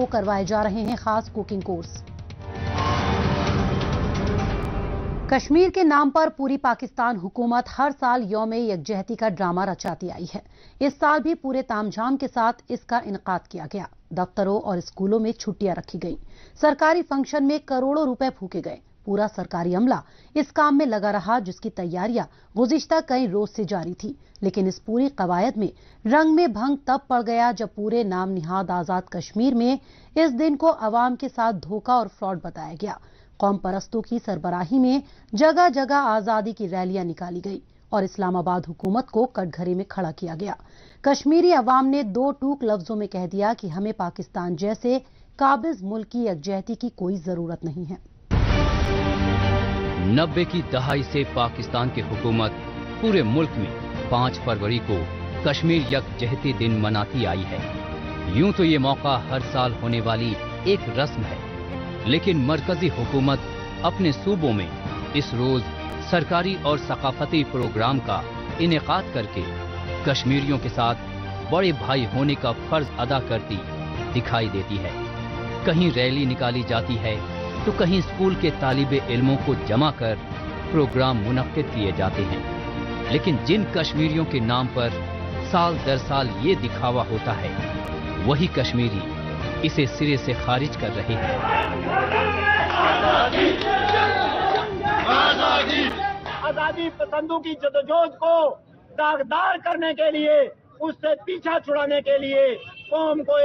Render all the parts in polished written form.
को करवाए जा रहे हैं खास कुकिंग कोर्स। कश्मीर के नाम पर पूरी पाकिस्तान हुकूमत हर साल यौम यकजहती का ड्रामा रचाती आई है। इस साल भी पूरे तामझाम के साथ इसका इनकाद किया गया। दफ्तरों और स्कूलों में छुट्टियां रखी गईं। सरकारी फंक्शन में करोड़ों रुपए फूके गए। पूरा सरकारी अमला इस काम में लगा रहा, जिसकी तैयारियां गुज़िश्ता कई रोज से जारी थी। लेकिन इस पूरी कवायद में रंग में भंग तब पड़ गया जब पूरे नाम निहाद आजाद कश्मीर में इस दिन को अवाम के साथ धोखा और फ्रॉड बताया गया। कौम परस्तों की सरबराही में जगह जगह आजादी की रैलियां निकाली गई और इस्लामाबाद हुकूमत को कटघरे में खड़ा किया गया। कश्मीरी अवाम ने दो टूक लफ्जों में कह दिया कि हमें पाकिस्तान जैसे काबिज मुल्क की यकजहती की कोई जरूरत नहीं है। 90 की दहाई से पाकिस्तान की हुकूमत पूरे मुल्क में 5 फरवरी को कश्मीर यकजहती दिन मनाती आई है। यूं तो ये मौका हर साल होने वाली एक रस्म है, लेकिन मरकजी हुकूमत अपने सूबों में इस रोज सरकारी और सकाफती प्रोग्राम का इनेकाद करके कश्मीरियों के साथ बड़े भाई होने का फर्ज अदा करती दिखाई देती है। कहीं रैली निकाली जाती है तो कहीं स्कूल के तालिबे इल्मों को जमा कर प्रोग्राम मुनक्किद किए जाते हैं। लेकिन जिन कश्मीरियों के नाम पर साल दर साल ये दिखावा होता है, वही कश्मीरी इसे सिरे से खारिज कर रहे हैं। आजादी पसंदों की जदोजहद को दागदार करने के लिए, उससे पीछा छुड़ाने के लिए कौम को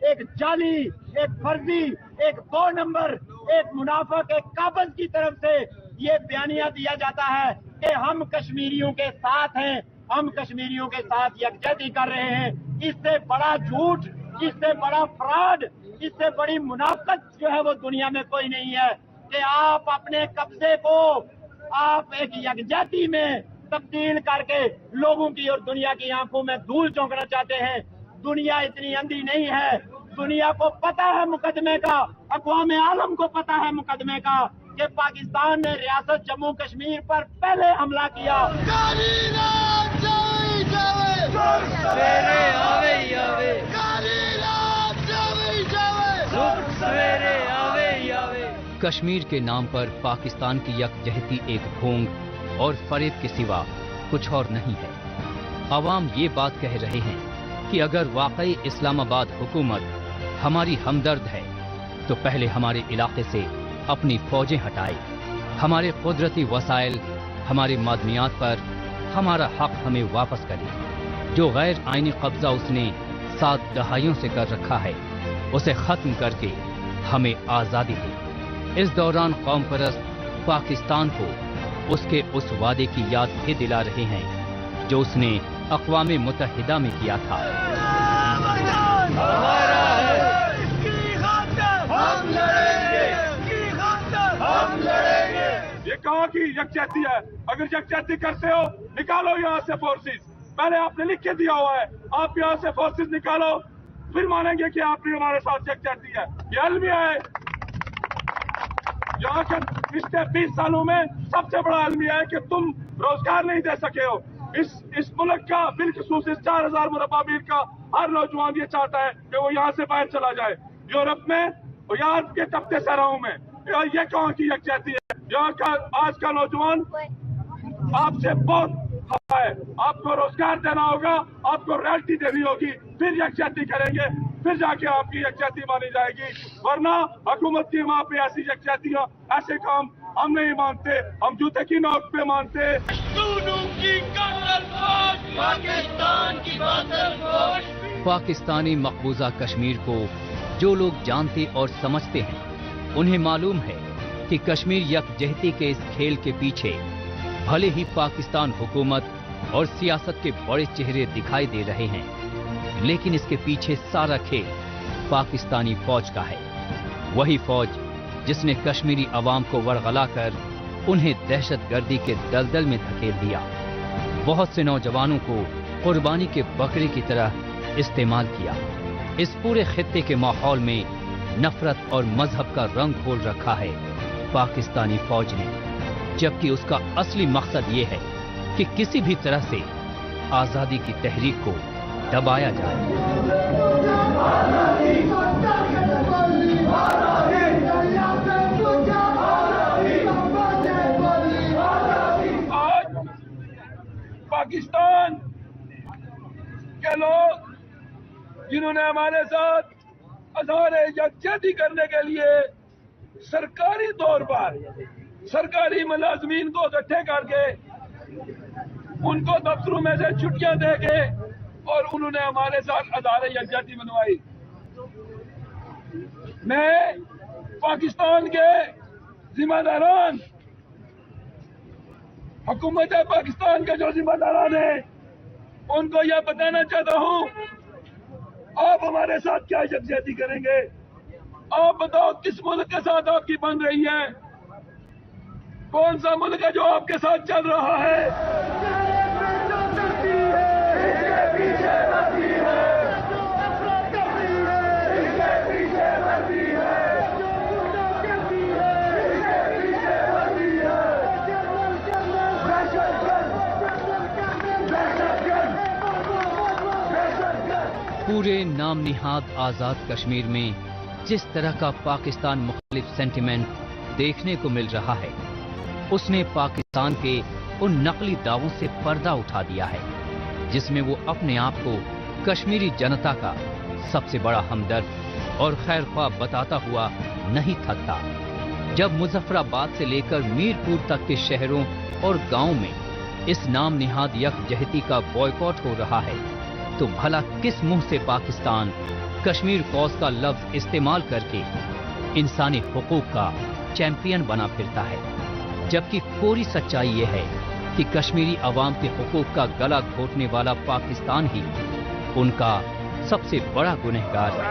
एक जाली, एक फर्जी, एक 2 नंबर, एक मुनाफिक, एक काबज की तरफ से ये बयानिया दिया जाता है कि हम कश्मीरियों के साथ हैं, हम कश्मीरियों के साथ यकजहती कर रहे हैं। इससे बड़ा झूठ, इससे बड़ा फ्रॉड, इससे बड़ी मुनाफिकत जो है वो दुनिया में कोई नहीं है कि आप अपने कब्जे को आप एक यकजहती में तब्दील करके लोगों की और दुनिया की आंखों में धूल झोंकना चाहते हैं। दुनिया इतनी अंधी नहीं है, दुनिया को पता है मुकदमे का, अक़वाम आलम को पता है मुकदमे का कि पाकिस्तान ने रियासत जम्मू कश्मीर पर पहले हमला किया। कश्मीर के नाम पर पाकिस्तान की यकजहती एक ढोंग और फरेब के सिवा कुछ और नहीं है। अवाम ये बात कह रहे हैं कि अगर वाकई इस्लामाबाद हुकूमत हमारी हमदर्द है तो पहले हमारे इलाके से अपनी फौजें हटाए, हमारे कुदरती वसाइल, हमारे मादनियात पर हमारा हक हमें वापस करे। जो गैर आईनी कब्जा उसने 7 दहाइयों से कर रखा है, उसे खत्म करके हमें आजादी दे। इस दौरान कौम परस्त पाकिस्तान को उसके उस वादे की याद भी दिला रहे हैं जो उसने अक़वाम मुत्तहिदा में किया था। ये कहाँ की यकजहती है? अगर यकजहती करते हो निकालो यहाँ से फोर्सेस। पहले आपने लिख के दिया हुआ है, आप यहाँ से फोर्सेस निकालो, फिर मानेंगे कि आपने हमारे साथ यकजहती है। ये अलमिया है। यहाँ के पिछले 20 सालों में सबसे बड़ा अलमिया है कि तुम रोजगार नहीं दे सके हो। इस मुल्क का बिलखसूस इस 4000 मुरब्बा मील का हर नौजवान ये चाहता है कि वो यहाँ से बाहर चला जाए, यूरोप में और यहाँ के तपते सहराओं में। ये कहाँ की यकजहती है? यहाँ का आज का नौजवान आपसे बहुत खफा है। आपको रोजगार देना होगा, आपको रॉयल्टी देनी होगी, फिर यकजहती करेंगे, फिर जाके आपकी यकजहती मानी जाएगी। वरना हुकूमत की वहाँ पे ऐसी यकजहतियाँ, ऐसे काम हम नहीं मानते, हम जूते की नोक पे मानते। पाकिस्तानी मकबूजा कश्मीर को जो लोग जानते और समझते हैं, उन्हें मालूम है कि कश्मीर यकजहती के इस खेल के पीछे भले ही पाकिस्तान हुकूमत और सियासत के बड़े चेहरे दिखाई दे रहे हैं, लेकिन इसके पीछे सारा खेल पाकिस्तानी फौज का है। वही फौज जिसने कश्मीरी अवाम को वरगला कर उन्हें दहशतगर्दी के दलदल में धकेल दिया। बहुत से नौजवानों को कुर्बानी के बकरे की तरह इस्तेमाल किया। इस पूरे खित्ते के माहौल में नफरत और मजहब का रंग घोल रखा है पाकिस्तानी फौज ने, जबकि उसका असली मकसद ये है कि किसी भी तरह से आजादी की तहरीक को दबाया जाए। जिन्होंने हमारे साथ अज़हार यकजहती करने के लिए सरकारी तौर पर सरकारी मुलाजमीन को इकट्ठे करके उनको दफ्तरों में से छुट्टियां देके और उन्होंने हमारे साथ अज़हार यकजहती मनवाई। मैं पाकिस्तान के जिम्मेदारान, हुकूमत पाकिस्तान के जो जिम्मेदारान हैं, उनको यह बताना चाहता हूं, आप हमारे साथ क्या यकजहती करेंगे? आप बताओ किस मुल्क के साथ आपकी बन रही है? कौन सा मुल्क है जो आपके साथ चल रहा है? पूरे नाम निहाद आज़ाद कश्मीर में जिस तरह का पाकिस्तान मुख्तलिफ सेंटिमेंट देखने को मिल रहा है, उसने पाकिस्तान के उन नकली दावों से पर्दा उठा दिया है जिसमें वो अपने आप को कश्मीरी जनता का सबसे बड़ा हमदर्द और खैर ख्वाह बताता हुआ नहीं थकता। जब मुजफ्फराबाद से लेकर मीरपुर तक के शहरों और गांवों में इस नाम निहाद यकजहती का बॉयकॉट हो रहा है, तो भला किस मुंह से पाकिस्तान कश्मीर कॉज का लफ्ज इस्तेमाल करके इंसानी हुकूक का चैंपियन बना फिरता है, जबकि पूरी सच्चाई ये है कि कश्मीरी अवाम के हुकूक का गला घोटने वाला पाकिस्तान ही उनका सबसे बड़ा गुनहगार है।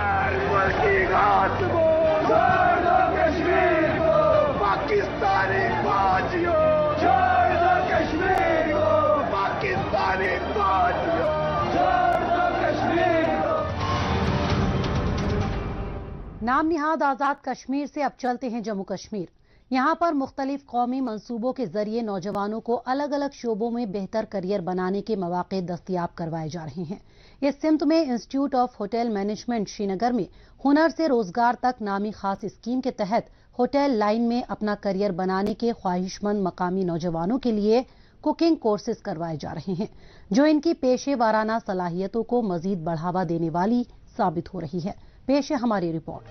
नाम निहाद आज़ाद कश्मीर से अब चलते हैं जम्मू कश्मीर। यहाँ पर मुख्तलिफ कौमी मंसूबों के जरिए नौजवानों को अलग अलग शोबों में बेहतर करियर बनाने के मौके दस्तयाब करवाए जा रहे हैं। इस सिमत में institute of hotel management Srinagar में हुनर से रोजगार तक नामी खास स्कीम के तहत होटल लाइन में अपना करियर बनाने के ख्वाहिशमंद मकामी नौजवानों के लिए कुकिंग कोर्सेज करवाए जा रहे हैं, जो इनकी पेशे वाराना सलाहियतों को मजीद बढ़ावा देने वाली साबित हो रही है। पेश है हमारी रिपोर्ट।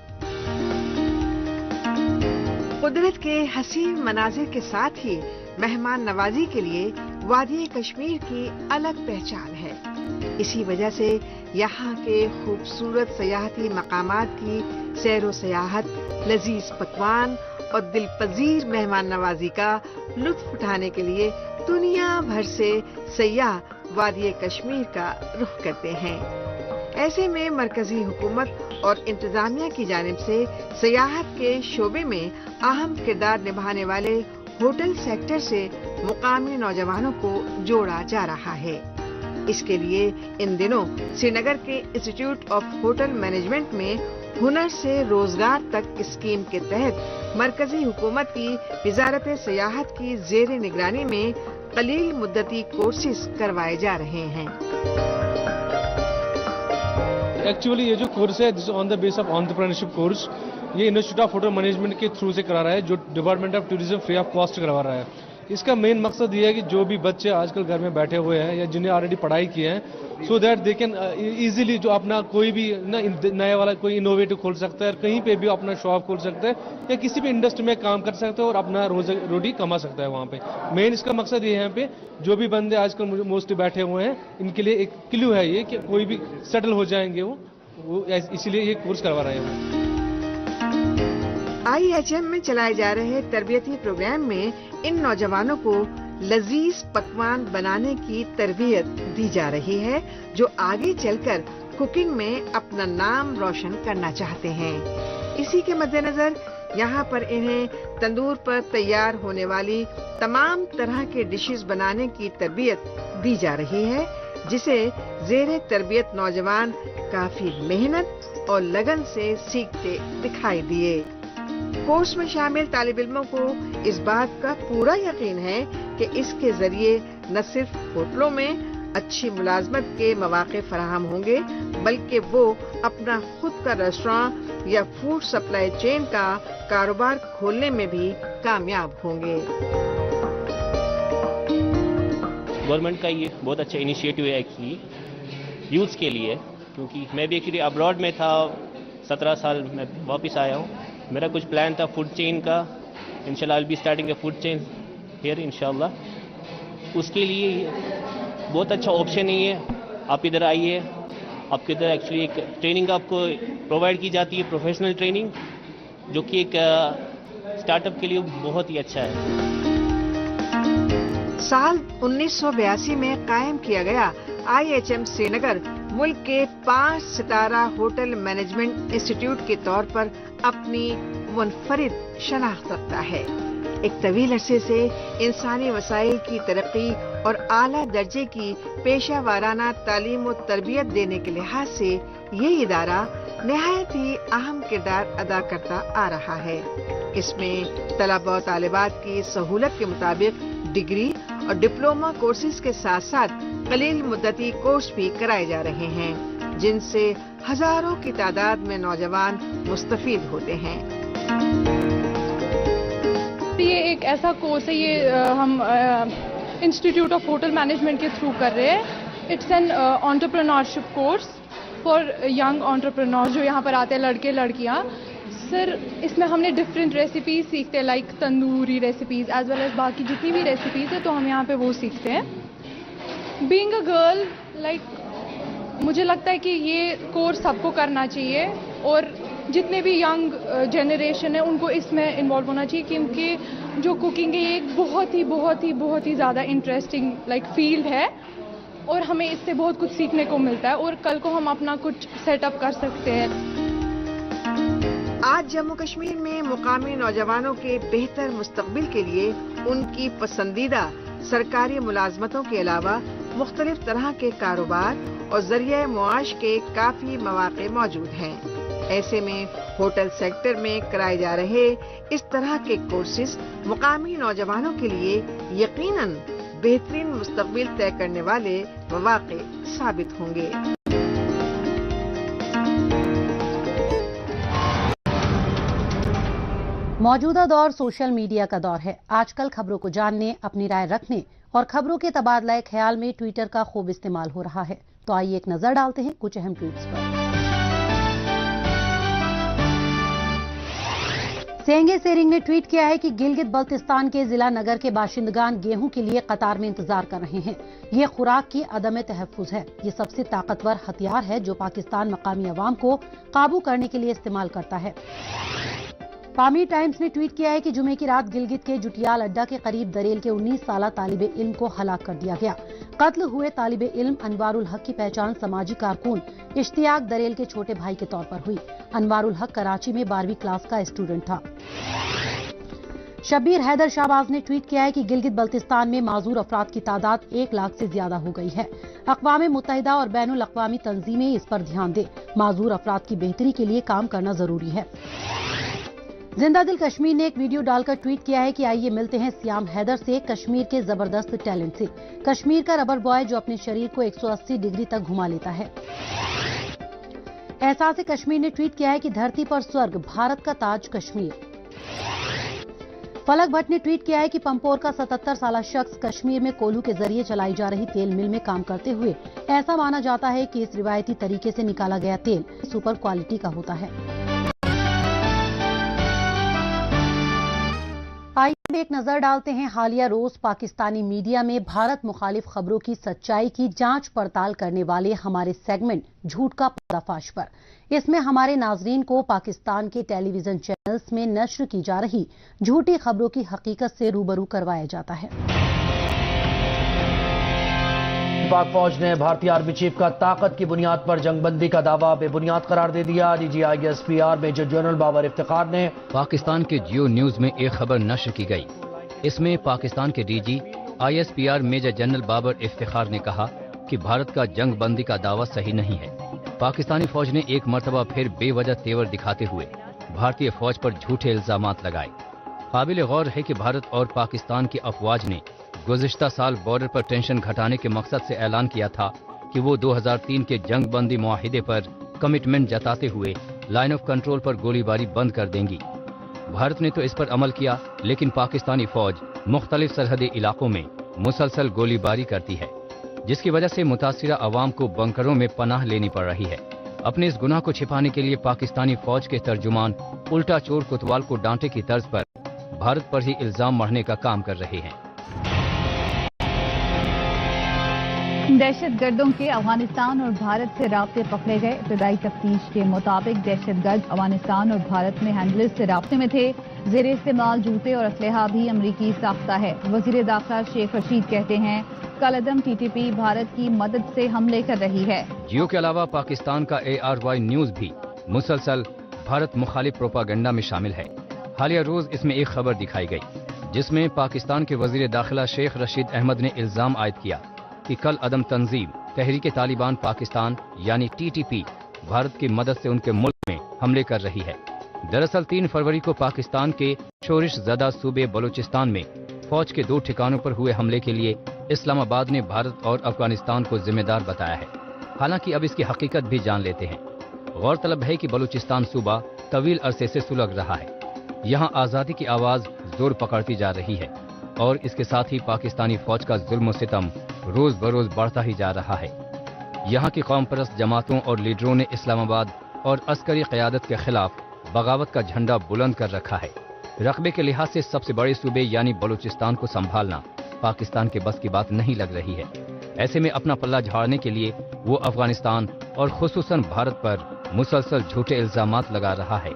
कुदरत के हसीन मनाजिर के साथ ही मेहमान नवाजी के लिए वादी कश्मीर की अलग पहचान है। इसी वजह से यहाँ के खूबसूरत सयाहती मकामात की सैरो सयाहत, लजीज पकवान और दिलपजीर मेहमान नवाजी का लुत्फ उठाने के लिए दुनिया भर से सयाह वादी कश्मीर का रुख करते हैं। ऐसे में मरकजी हुकूमत और इंतजामिया की जानिब से सयाहत के शोबे में अहम किरदार निभाने वाले होटल सेक्टर से मुकामी नौजवानों को जोड़ा जा रहा है। इसके लिए इन दिनों श्रीनगर के इंस्टीट्यूट ऑफ होटल मैनेजमेंट में हुनर से रोजगार तक स्कीम के तहत मरकजी हुकूमत की वजारत सयाहत की जेर निगरानी में कलील मुद्दती कोर्सेज करवाए जा रहे हैं। एक्चुअली ये जो कोर्स है on the base of entrepreneurship course, ये इंस्टीट्यूट ऑफ होटल मैनेजमेंट के थ्रू से करा रहा है, जो department of tourism free of cost करवा रहा है। इसका मेन मकसद ये है कि जो भी बच्चे आजकल घर में बैठे हुए हैं या जिन्हें ऑलरेडी पढ़ाई की है, so that they can easily जो अपना कोई भी नया वाला कोई इनोवेटिव खोल सकता है, कहीं पे भी अपना शॉप खोल सकता है या किसी भी इंडस्ट्री में काम कर सकता है और अपना रोटी कमा सकता है वहाँ पे। मेन इसका मकसद ये है यहाँ पे जो भी बंदे आजकल मोस्टली बैठे हुए हैं, इनके लिए एक क्लू है ये कि कोई भी सेटल हो जाएंगे वो इसीलिए ये कोर्स करवा रहे हैं। IHM में चलाए जा रहे तरबियती प्रोग्राम में इन नौजवानों को लजीज पकवान बनाने की तरबियत दी जा रही है, जो आगे चलकर कुकिंग में अपना नाम रोशन करना चाहते हैं। इसी के मद्देनजर यहाँ पर इन्हें तंदूर पर तैयार होने वाली तमाम तरह के डिशेस बनाने की तरबियत दी जा रही है, जिसे जेरे तरबियत नौजवान काफी मेहनत और लगन से सीखते दिखाई दिए। कोर्स में शामिल तालिब इल्मों को इस बात का पूरा यकीन है कि इसके जरिए न सिर्फ होटलों में अच्छी मुलाजमत के मौके फराहम होंगे, बल्कि वो अपना खुद का रेस्टोरेंट या फूड सप्लाई चेन का कारोबार खोलने में भी कामयाब होंगे। गवर्नमेंट का ये बहुत अच्छा इनिशिएटिव है एक्चुअली यूथ के लिए, کیونکہ میں بھی ایکچولی ابراڈ میں تھا 17 سال، میں واپس آیا ہوں. میرا کچھ پلان تھا فوڈ چین کا، انشاءاللہ I will be starting a food chain here انشاءاللہ. اس کے لیے بہت اچھا آپشن ہی ہے. آپ ادھر آئیے، آپ کے ادھر ایکچولی ایک ٹریننگ آپ کو پرووائڈ کی جاتی ہے، پروفیشنل ٹریننگ، جو کہ ایک اسٹارٹ اپ کے لیے بہت ہی اچھا ہے. سال 1982 میں قائم کیا گیا IHM سری نگر ملک کے 5 ستارہ ہوٹل مینجمنٹ انسٹیٹیوٹ کے طور پر اپنی منفرد شناخت رکھتا ہے. ایک طویل عرصے سے انسانی وسائل کی ترقی اور اعلیٰ درجے کی پیشہ ورانہ تعلیم و تربیت دینے کے لحاظ سے یہ ادارہ نہایت ہی اہم کردار ادا کرتا آ رہا ہے. اس میں طلباء و طالبات کی سہولت کے مطابق ڈگری اور ڈپلومہ کورسز کے ساتھ ساتھ قلیل مدتی کورس بھی کرائے جا رہے ہیں، جن سے ہزاروں کی تعداد میں نوجوان مستفید ہوتے ہیں. یہ ایک ایسا کورس ہے، یہ ہم انسٹیٹیوٹ آف ہوٹل مینجمنٹ کے تھرو کر رہے ہیں. It's an entrepreneurship course for young entrepreneur جو یہاں پر آتے ہیں، لڑکے لڑکیاں. سر اس میں ہم نے ڈفرینٹ ریسیپیز سیکھتے ہیں، like tandoori recipes as well as باقی جتنی بھی ریسیپیز ہیں، تو ہم یہاں پہ وہ سیکھتے ہیں. بینگ اے گرل، لائک مجھے لگتا ہے کہ یہ کورس سب کو کرنا چاہیے، اور جتنے بھی ینگ جنریشن ہے ان کو اس میں انوالو ہونا چاہیے، کیونکہ جو کوکنگ ہے یہ ایک بہت ہی زیادہ انٹرسٹنگ فیلڈ ہے، اور ہمیں اس سے بہت کچھ سیکھنے کو ملتا ہے، اور کل کو ہم اپنا کچھ سیٹ اپ کر سکتے ہیں. آج جموں کشمیر میں مقامی نوجوانوں کے بہتر مستقبل کے لیے ان کی پسندیدہ سرکاری ملازمتوں کے علاوہ مختلف طرح کے کاروبار اور ذریعہ معاش کے کافی مواقع موجود ہیں. ایسے میں ہوٹل سیکٹر میں کرائے جا رہے اس طرح کے کورسز مقامی نوجوانوں کے لیے یقیناً بہترین مستقبل طے کرنے والے مواقع ثابت ہوں گے. موجودہ دور سوشل میڈیا کا دور ہے. آج کل خبروں کو جاننے، اپنی رائے رکھنے اور خبروں کے تبادلہ خیال میں ٹویٹر کا خوب استعمال ہو رہا ہے. تو آئیے ایک نظر ڈالتے ہیں کچھ اہم ٹویٹس پر. سینگے سیرنگ نے ٹویٹ کیا ہے کہ گلگت بلتستان کے ضلع نگر کے باشندگان گیہوں کے لیے قطار میں انتظار کر رہے ہیں. یہ خوراک کی عدم تحفظ ہے. یہ سب سے طاقتور ہتھیار ہے جو پاکستان مقامی عوام کو قابو کرنے کے لیے استعمال کرتا ہے. پامیر ٹائمز نے ٹویٹ کیا ہے کہ جمعے کی رات گلگت کے جٹیال اڈہ کے قریب دریل کے 19 سالہ طالب علم کو ہلاک کر دیا گیا. قتل ہوئے طالب علم انوار الحق کی پہچان سماجی کارکن اشتیاق دریل کے چھوٹے بھائی کے طور پر ہوئی. انوار الحق کراچی میں 12ویں کلاس کا اسٹوڈنٹ تھا. شبیر حیدر شہباز نے ٹویٹ کیا ہے کہ گلگت بلتستان میں معذور افراد کی تعداد 1 لاکھ سے زیادہ ہو گئی ہے. اقوام متحدہ اور بین الاقوامی تنظیمیں اس پر دھیان دیں. معذور افراد کی بہتری کے لیے کام کرنا ضروری ہے. زندہ دل کشمیر نے ایک ویڈیو ڈال کر ٹویٹ کیا ہے کہ آئیے ملتے ہیں سیام حیدر سے، کشمیر کے زبردست ٹیلنٹ سے. کشمیر کا ربر بوائے جو اپنے شریر کو 180 ڈگری تک گھما لیتا ہے. احساس کشمیر نے ٹویٹ کیا ہے کہ دھرتی پر سورگ، بھارت کا تاج کشمیر. فلک بھٹ نے ٹویٹ کیا ہے کہ پمپور کا 77 سالہ شخص کشمیر میں کولو کے ذریعے چلائی جا رہی تیل مل میں کام کرتے ہوئے ایسا مانا جاتا ہے کہ اس روایتی طریقے سے نکالا گیا تیل سپر کوالٹی کا ہوتا ہے. آئیے ایک نظر ڈالتے ہیں حالیہ روز پاکستانی میڈیا میں بھارت مخالف خبروں کی سچائی کی جانچ پڑتال کرنے والے ہمارے سیگمنٹ جھوٹ کا پردہ فاش پر. اس میں ہمارے ناظرین کو پاکستان کے ٹیلی ویژن چینلز میں نشر کی جا رہی جھوٹی خبروں کی حقیقت سے روبرو کروایا جاتا ہے. پاک فوج نے بھارتی آرمی چیف کا طاقت کی بنیاد پر جنگ بندی کا دعویٰ بے بنیاد قرار دے دیا. DGISPR major general Babar Iftikhar نے پاکستان کے جیو نیوز میں ایک خبر نشر کی گئی. اس میں پاکستان کے DG ISPR major general Babar Iftikhar نے کہا کہ بھارت کا جنگ بندی کا دعویٰ صحیح نہیں ہے. پاکستانی فوج نے ایک مرتبہ پھر بے وجہ تیور دکھاتے ہوئے بھارتی فوج پر جھوٹے الزامات لگائے. قابل غور ہے کہ بھارت اور پاکستان کی افواج نے گزشتہ سال بارڈر پر ٹینشن گھٹانے کے مقصد سے اعلان کیا تھا کہ وہ 2003 کے جنگ بندی معاہدے پر کمٹمنٹ جتاتے ہوئے لائن آف کنٹرول پر گولی باری بند کر دیں گی. بھارت نے تو اس پر عمل کیا، لیکن پاکستانی فوج مختلف سرحدی علاقوں میں مسلسل گولی باری کرتی ہے. जिसकी वजह से मुतासिरा अवाम को बंकरों में पनाह लेनी पड़ रही है। अपने इस गुनाह को छिपाने के लिए पाकिस्तानी फौज के तर्जुमान उल्टा चोर कोतवाल को डांटे की तर्ज पर भारत पर ही इल्जाम मढ़ने का काम कर रहे हैं। दहशतगर्दों के अफगानिस्तान और भारत से राब्ते पकड़े गए। इब्तदाई तफ्तीश के मुताबिक दहशतगर्द अफगानिस्तान और भारत में हैंडलर्स से राब्ते में थे। जेर इस्तेमाल जूते और असलहा भी अमरीकी साख्ता है। वजीर दाखिला शेख रशीद कहते हैं कलअदम टीटीपी भारत की मदद से हमले कर रही है। जियो के अलावा पाकिस्तान का ARY न्यूज भी मुसलसल भारत मुखालिफ प्रोपागेंडा में शामिल है। हालिया रोज इसमें एक खबर दिखाई गई जिसमें पाकिस्तान के वजीर दाखिला शेख रशीद अहमद ने इल्जाम आयद किया कि कल अदम तंजीम तहरीक तालिबान पाकिस्तान यानी TTP भारत की मदद से उनके मुल्क में हमले कर रही है। दरअसल 3 फरवरी को पाकिस्तान के शोरिश ज़दा सूबे बलूचिस्तान में फौज के 2 ठिकानों पर हुए हमले के लिए इस्लामाबाद ने भारत और अफगानिस्तान को जिम्मेदार बताया है। हालांकि अब इसकी हकीकत भी जान लेते हैं। गौरतलब है कि बलूचिस्तान सूबा तवील अरसे से सुलग रहा है। यहाँ आज़ादी की आवाज़ जोर पकड़ती जा रही है और इसके साथ ही पाकिस्तानी फौज का जुल्म सितम रोज बरोज बढ़ता ही जा रहा है। यहाँ की कौम परस्त जमातों और लीडरों ने इस्लामाबाद और अस्करी क़यादत के खिलाफ बगावत का झंडा बुलंद कर रखा है। रकबे के लिहाज से सबसे बड़े सूबे यानी बलूचिस्तान को संभालना पाकिस्तान के बस की बात नहीं लग रही है। ऐसे में अपना पल्ला झाड़ने के लिए वो अफगानिस्तान और खुसूसन भारत पर मुसलसल झूठे इल्जामात लगा रहा है।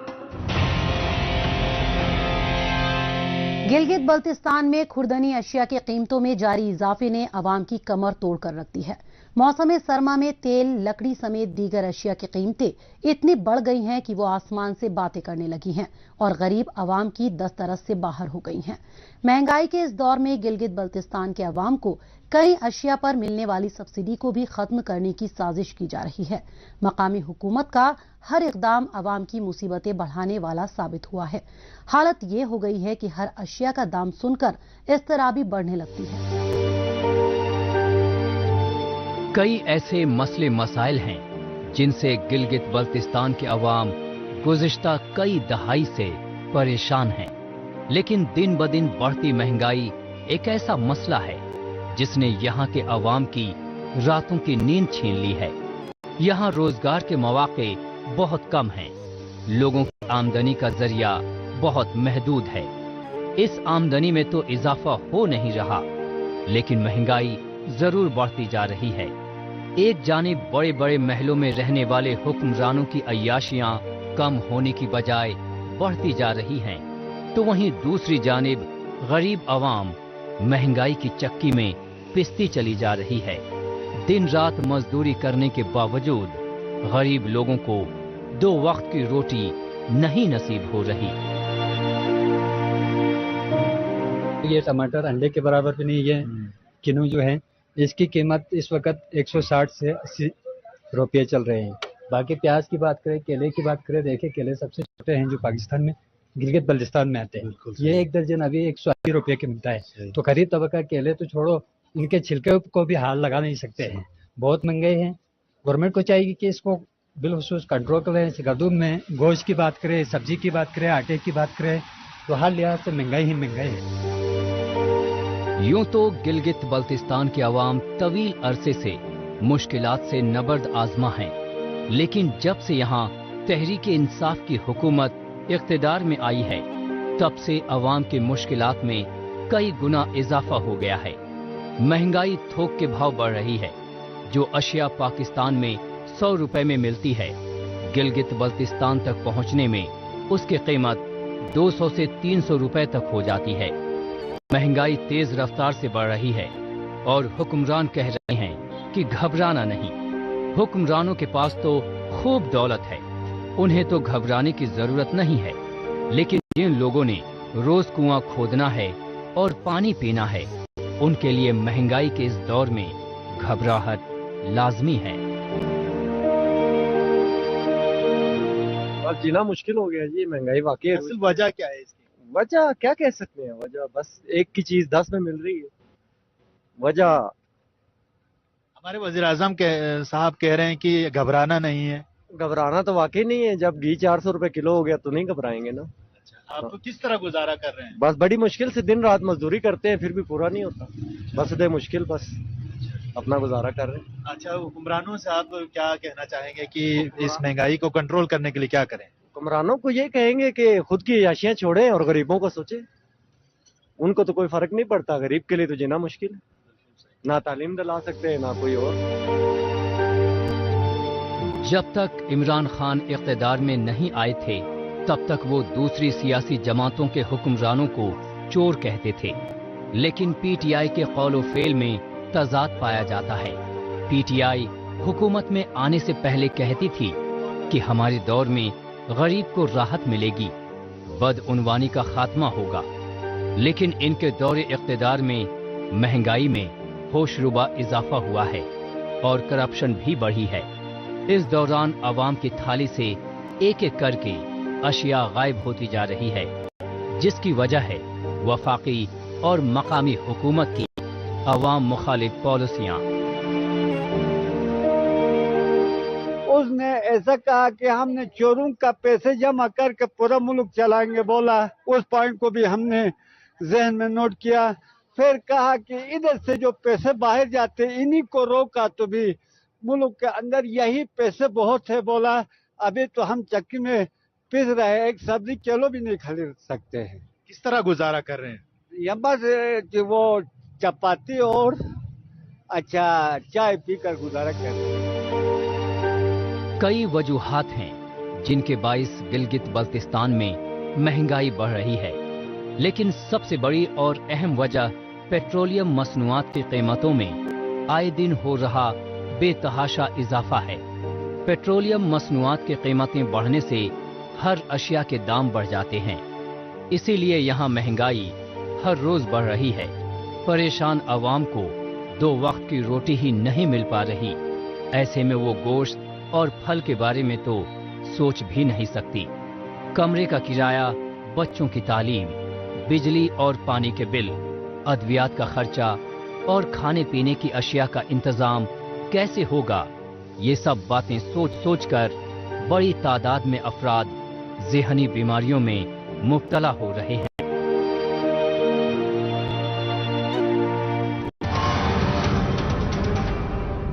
गिलगित बल्तिस्तान में खुर्दनी अशिया की कीमतों में जारी इजाफे ने आवाम की कमर तोड़ कर रख दी है। मौसम सरमा में तेल, लकड़ी समेत दीगर अशिया की कीमतें इतनी बढ़ गई हैं कि वो आसमान से बातें करने लगी हैं और गरीब आवाम की दस्तरस से बाहर हो गई हैं। महंगाई के इस दौर में गिलगित बल्तिस्तान के आवाम को कई अशिया पर मिलने वाली सब्सिडी को भी खत्म करने की साजिश की जा रही है। मकामी हुकूमत का हर इकदाम आवाम की मुसीबतें बढ़ाने वाला साबित हुआ है। हालत ये हो गई है कि हर अशिया का दाम सुनकर इज़्तिराबी बढ़ने लगती है। कई ऐसे मसले मसाइल हैं जिनसे गिलगित बल्तिस्तान के अवाम गुज़िश्ता कई दहाई से परेशान हैं। लेकिन दिन ब दिन बढ़ती महंगाई एक ऐसा मसला है जिसने यहाँ के अवाम की रातों की नींद छीन ली है। यहाँ रोजगार के मौके बहुत कम हैं। लोगों की आमदनी का जरिया बहुत महदूद है। इस आमदनी में तो इजाफा हो नहीं रहा, लेकिन महंगाई जरूर बढ़ती जा रही है। एक जानिब बड़े बड़े महलों में रहने वाले हुक्मरानों की अय्याशियां कम होने की बजाय बढ़ती जा रही हैं, तो वहीं दूसरी जानिब गरीब आवाम महंगाई की चक्की में पिसती चली जा रही है। दिन रात मजदूरी करने के बावजूद गरीब लोगों को 2 वक्त की रोटी नहीं नसीब हो रही। ये टमाटर अंडे के बराबर भी नहीं है। किन्नू जो है इसकी कीमत इस वक्त 160 से 80 रुपये चल रहे हैं। बाकी प्याज की बात करें, केले की बात करें, देखिए केले सबसे छोटे हैं जो पाकिस्तान में गिलगित बल्तिस्तान में आते हैं। ये 1 दर्जन अभी 180 रुपये के मिलता है। तो गरीब तबका केले तो छोड़ो, इनके छिलके को भी हाथ लगा नहीं सकते हैं, बहुत महंगे हैं। गवर्नमेंट को चाहिए कि इसको बिलखुसूस कंट्रोल करें। गंदम में गोश्त की बात करें, सब्जी की बात करें, आटे की बात करें, तो हर लिहाज से महंगाई ही महंगाई है। यूं तो गिलगित बल्तिस्तान के अवाम तवील अरसे से मुश्किलात से नबर्द आजमा हैं, लेकिन जब से यहाँ तहरीक इंसाफ की हुकूमत इख्तिदार में आई है, तब से अवाम की मुश्किलात में कई गुना इजाफा हो गया है। महंगाई थोक के भाव बढ़ रही है। जो अशिया पाकिस्तान में 100 रुपए में मिलती है, गिलगित बल्तिस्तान तक पहुँचने में उसकी कीमत 200 से 300 रुपए तक हो जाती है। महंगाई तेज रफ्तार से बढ़ रही है और हुक्मरान कह रहे हैं कि घबराना नहीं। हुक्मरानों के पास तो खूब दौलत है, उन्हें तो घबराने की जरूरत नहीं है। लेकिन जिन लोगों ने रोज कुआं खोदना है और पानी पीना है, उनके लिए महंगाई के इस दौर में घबराहट लाजमी है। अब जीना मुश्किल हो गया जी, महंगाई वाकई। असल वजह क्या है इसकी? वजह क्या कह सकते हैं, वजह बस एक की चीज 10 में मिल रही है। वजह हमारे वजीर आजम साहब कह रहे हैं कि घबराना नहीं है। घबराना तो वाकई नहीं है। जब घी 400 रुपए किलो हो गया तो नहीं घबराएंगे ना। आप किस तरह गुजारा कर रहे हैं? बस बड़ी मुश्किल से दिन रात मजदूरी करते हैं, फिर भी पूरा नहीं होता। बस दे मुश्किल बस। अपना गुजारा कर रहे हैं। अच्छा, हुक्मरानों से आप क्या कहना चाहेंगे कि इस महंगाई को कंट्रोल करने के लिए क्या करें? हुक्मरानों को ये कहेंगे कि खुद की याशियां छोड़ें और गरीबों को सोचें। उनको तो कोई फर्क नहीं पड़ता, गरीब के लिए तो जीना मुश्किल है, ना तालीम दिला सकते ना कोई और। जब तक इमरान खान इख्तिदार में नहीं आए थे तब तक वो दूसरी सियासी जमातों के हुक्मरानों को चोर कहते थे, लेकिन पीटीआई के कौलो फेल में तजाद पाया जाता है। पीटीआई हुकूमत में आने से पहले कहती थी कि हमारे दौर में गरीब को राहत मिलेगी, बदउनवानी का खात्मा होगा, लेकिन इनके दौरे इख्तिदार में महंगाई में होशरुबा इजाफा हुआ है और करप्शन भी बढ़ी है। इस दौरान आवाम की थाली से एक एक करके अशिया गायब होती जा रही है, जिसकी वजह है वफाकी और मकामी हुकूमत की अवाम मुखालिफ पॉलिसियां। उसने ऐसा कहा कि हमने चोरों का पैसे जमा करके पूरा मुल्क चलाएंगे बोला, उस पॉइंट को भी हमने जहन में नोट किया। फिर कहा कि इधर से जो पैसे बाहर जाते इन्हीं को रोका तो भी मुल्क के अंदर यही पैसे बहुत है बोला। अभी तो हम चक्की में पिस रहे हैं, एक सब्जी किलो भी नहीं खरीद सकते हैं। किस तरह गुजारा कर रहे हैं? यहाँ बस वो चपाती और अच्छा चाय पीकर गुजारा कर रहे हैं। कई वजूहात हैं जिनके बाइस गिलगित बल्तिस्तान में महंगाई बढ़ रही है, लेकिन सबसे बड़ी और अहम वजह पेट्रोलियम मसनूआत की कीमतों में आए दिन हो रहा बेतहाशा इजाफा है। पेट्रोलियम मसनूआत की कीमतें बढ़ने से हर अशिया के दाम बढ़ जाते हैं, इसीलिए यहाँ महंगाई हर रोज बढ़ रही है। परेशान आवाम को 2 वक्त की रोटी ही नहीं मिल पा रही, ऐसे में वो गोश्त और फल के बारे में तो सोच भी नहीं सकती। कमरे का किराया, बच्चों की तालीम, बिजली और पानी के बिल, अद्वियात का खर्चा और खाने पीने की अशिया का इंतजाम कैसे होगा, ये सब बातें सोच सोच कर बड़ी तादाद में अफराद ज़हनी बीमारियों में मुब्तला हो रहे हैं।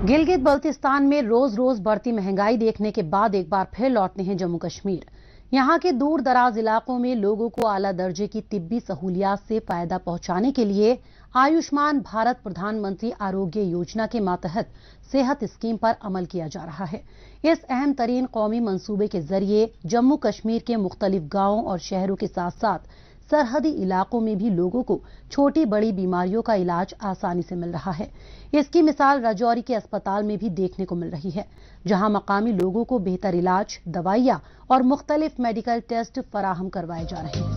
गिलगित बल्तिस्तान में रोज रोज बढ़ती महंगाई देखने के बाद एक बार फिर लौटते हैं जम्मू कश्मीर। यहाँ के दूर दराज इलाकों में लोगों को आला दर्जे की तिब्बी सहूलियात से फायदा पहुंचाने के लिए आयुष्मान भारत प्रधानमंत्री आरोग्य योजना के मातहत सेहत स्कीम पर अमल किया जा रहा है। इस अहम तरीन कौमी मंसूबे के जरिए जम्मू कश्मीर के मुख्तलिफ गांवों और शहरों के साथ साथ सरहदी इलाकों में भी लोगों को छोटी बड़ी बीमारियों का इलाज आसानी से मिल रहा है। इसकी मिसाल राजौरी के अस्पताल में भी देखने को मिल रही है, जहां मकामी लोगों को बेहतर इलाज, दवाइयां और मुख्तलिफ मेडिकल टेस्ट फराहम करवाए जा रहे हैं।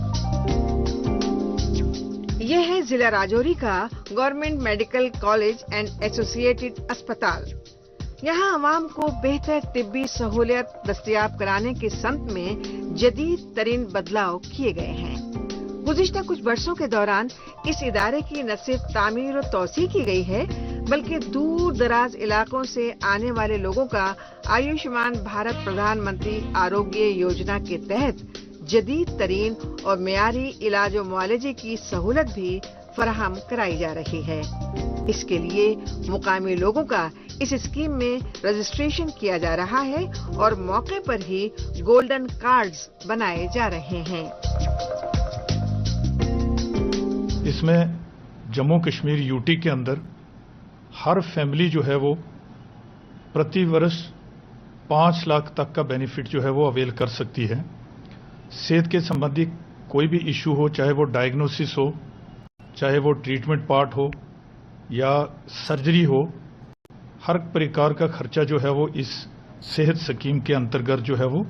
ये है जिला राजौरी का government medical college and associated अस्पताल। यहाँ आवाम को बेहतर तिब्बी सहूलियत दस्तयाब कराने के संत में जदीद तरीन बदलाव किए गए हैं। गुज़िश्ता कुछ वर्षों के दौरान इस इदारे की न सिर्फ तामीर और तौसी की गई है, बल्कि दूर दराज इलाकों से आने वाले लोगों का आयुष्मान भारत प्रधानमंत्री आरोग्य योजना के तहत जदीद तरीन और मियारी इलाज और मुआलजे की सहूलत भी फराहम कराई जा रही है। इसके लिए मुकामी लोगों का इस स्कीम में रजिस्ट्रेशन किया जा रहा है और मौके पर ही गोल्डन कार्ड्स बनाए जा रहे हैं। इसमें जम्मू कश्मीर यूटी के अंदर हर फैमिली जो है वो प्रति वर्ष 5 लाख तक का बेनिफिट जो है वो अवेल कर सकती है। सेहत के संबंधी कोई भी इशू हो, चाहे वो डायग्नोसिस हो, चाहे वो ट्रीटमेंट पार्ट हो या सर्जरी हो, हर प्रकार का खर्चा जो है वो इस सेहत स्कीम के अंतर्गत जो है वो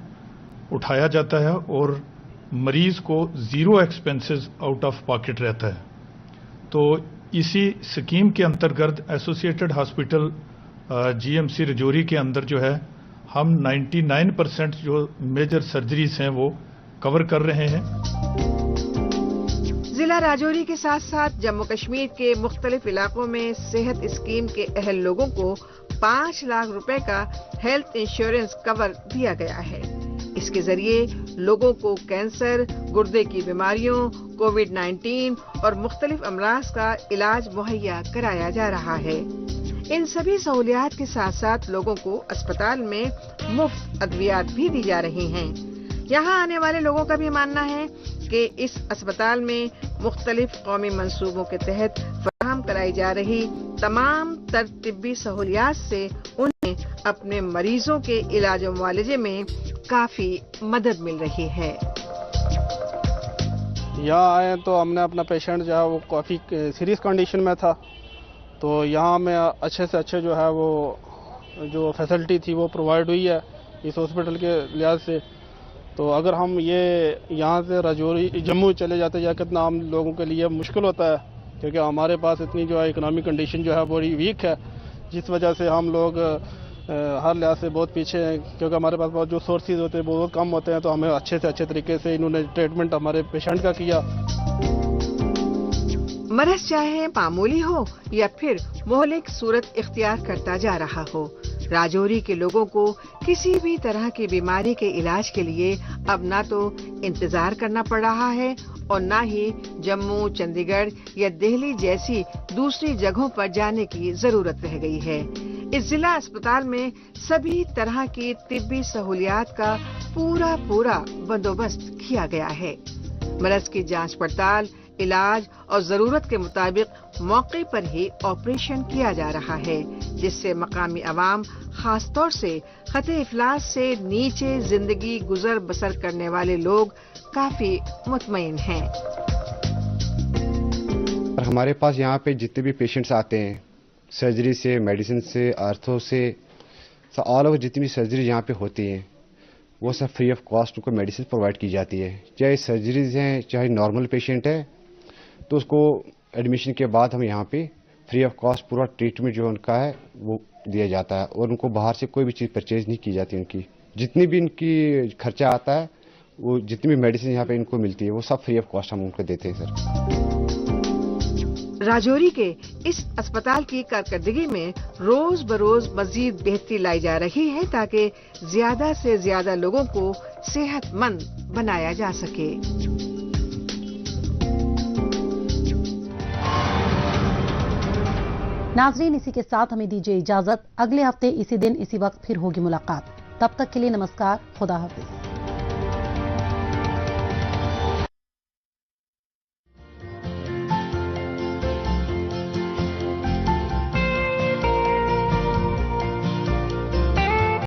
उठाया जाता है और मरीज को 0 एक्सपेंसेस आउट ऑफ पॉकेट रहता है। तो इसी स्कीम के अंतर्गत एसोसिएटेड हॉस्पिटल जीएमसी राजौरी के अंदर जो है हम 99% जो मेजर सर्जरीज हैं वो कवर कर रहे हैं। जिला राजौरी के साथ साथ जम्मू कश्मीर के मुख्तलिफ इलाकों में सेहत स्कीम के अहल लोगों को 5 लाख रुपए का हेल्थ इंश्योरेंस कवर दिया गया है। इसके जरिए लोगों को कैंसर, गुर्दे की बीमारियों, कोविड-19 और मुख्तलिफ अमराज का इलाज मुहैया कराया जा रहा है। ان سبھی سہولیات کے ساتھ ساتھ لوگوں کو اسپتال میں مفت ادویات بھی دی جا رہی ہیں۔ یہاں آنے والے لوگوں کا بھی ماننا ہے کہ اس اسپتال میں مختلف قومی منصوبوں کے تحت فراہم کرائی جا رہی تمام تر طبی سہولیات سے انہیں اپنے مریضوں کے علاج و معالجے میں کافی مدد مل رہی ہے۔ یہاں آئے تو ہم نے اپنا پیشنٹ جو ہے وہ کافی سیریس کنڈیشن میں تھا، تو یہاں میں اچھے سے اچھے جو ہے وہ جو فیسلٹی تھی وہ پرووائڈ ہوئی ہے اس ہاسپٹل کے لحاظ سے۔ تو اگر ہم یہاں سے راجوری جموں چلے جاتے یا کتنا ہم لوگوں کے لیے مشکل ہوتا ہے، کیونکہ ہمارے پاس اتنی جو ہے اکنامک کنڈیشن جو ہے بڑی ویک ہے، جس وجہ سے ہم لوگ ہر لحاظ سے بہت پیچھے ہیں، کیونکہ ہمارے پاس بہت جو سورسز ہوتے ہیں بہت کم ہوتے ہیں، تو ہمیں اچھے سے اچھے طریقے سے انہوں نے ٹریٹمنٹ ہمارے پیشنٹ کا کیا۔ مرض چاہے معمولی ہو یا پھر مہلک صورت اختیار کرتا جا رہا ہو، راجوری کے لوگوں کو کسی بھی طرح کی بیماری کے علاج کے لیے اب نہ تو انتظار کرنا پڑ رہا ہے اور نہ ہی جموں، چندی گڑھ یا دہلی جیسی دوسری جگہوں پر جانے کی ضرورت رہ گئی ہے۔ اس ضلع اسپتال میں سبھی طرح کی طبی سہولیات کا پورا بندوبست کیا گیا ہے۔ مرض کی جانچ پڑتال، علاج اور ضرورت کے مطابق موقع پر ہی آپریشن کیا جا رہا ہے، جس سے مقامی عوام خاص طور سے خط افلاس سے نیچے زندگی گزر بسر کرنے والے لوگ کافی مطمئن ہیں۔ ہمارے پاس یہاں پہ جتنے بھی پیشنٹس آتے ہیں، سرجری سے، میڈیسن سے، آرتھو سے، آل اوور جتنی بھی سرجری یہاں پہ ہوتی ہیں وہ سب فری آف کاسٹ ان کو میڈیسن پرووائڈ کی جاتی ہے۔ چاہے سرجریز ہیں، چاہے نارمل پیشنٹ ہے، تو اس کو ایڈمیشن کے بعد ہم یہاں پہ فری آف کاسٹ پورا ٹریٹمنٹ جو ان کا ہے وہ دیا جاتا ہے، اور ان کو باہر سے کوئی بھی چیز پرچیز نہیں کی جاتی۔ ان کی جتنی بھی ان کی خرچہ آتا ہے، وہ جتنی بھی میڈیسن یہاں پہ ان کو ملتی ہے وہ سب فری آف کاسٹ ہم ان کو دیتے ہیں سر۔ راجوری کے اس اسپتال کی کارکردگی میں روز بروز مزید بہتری لائی جا رہی ہے تاکہ زیادہ سے زیادہ لوگوں کو صحت مند بنایا جا سکے۔ ناظرین، اسی کے ساتھ ہمیں دیجیے اجازت، اگلے ہفتے اسی دن اسی وقت پھر ہوگی ملاقات۔ تب تک کے لیے نمسکار، خدا حافظ۔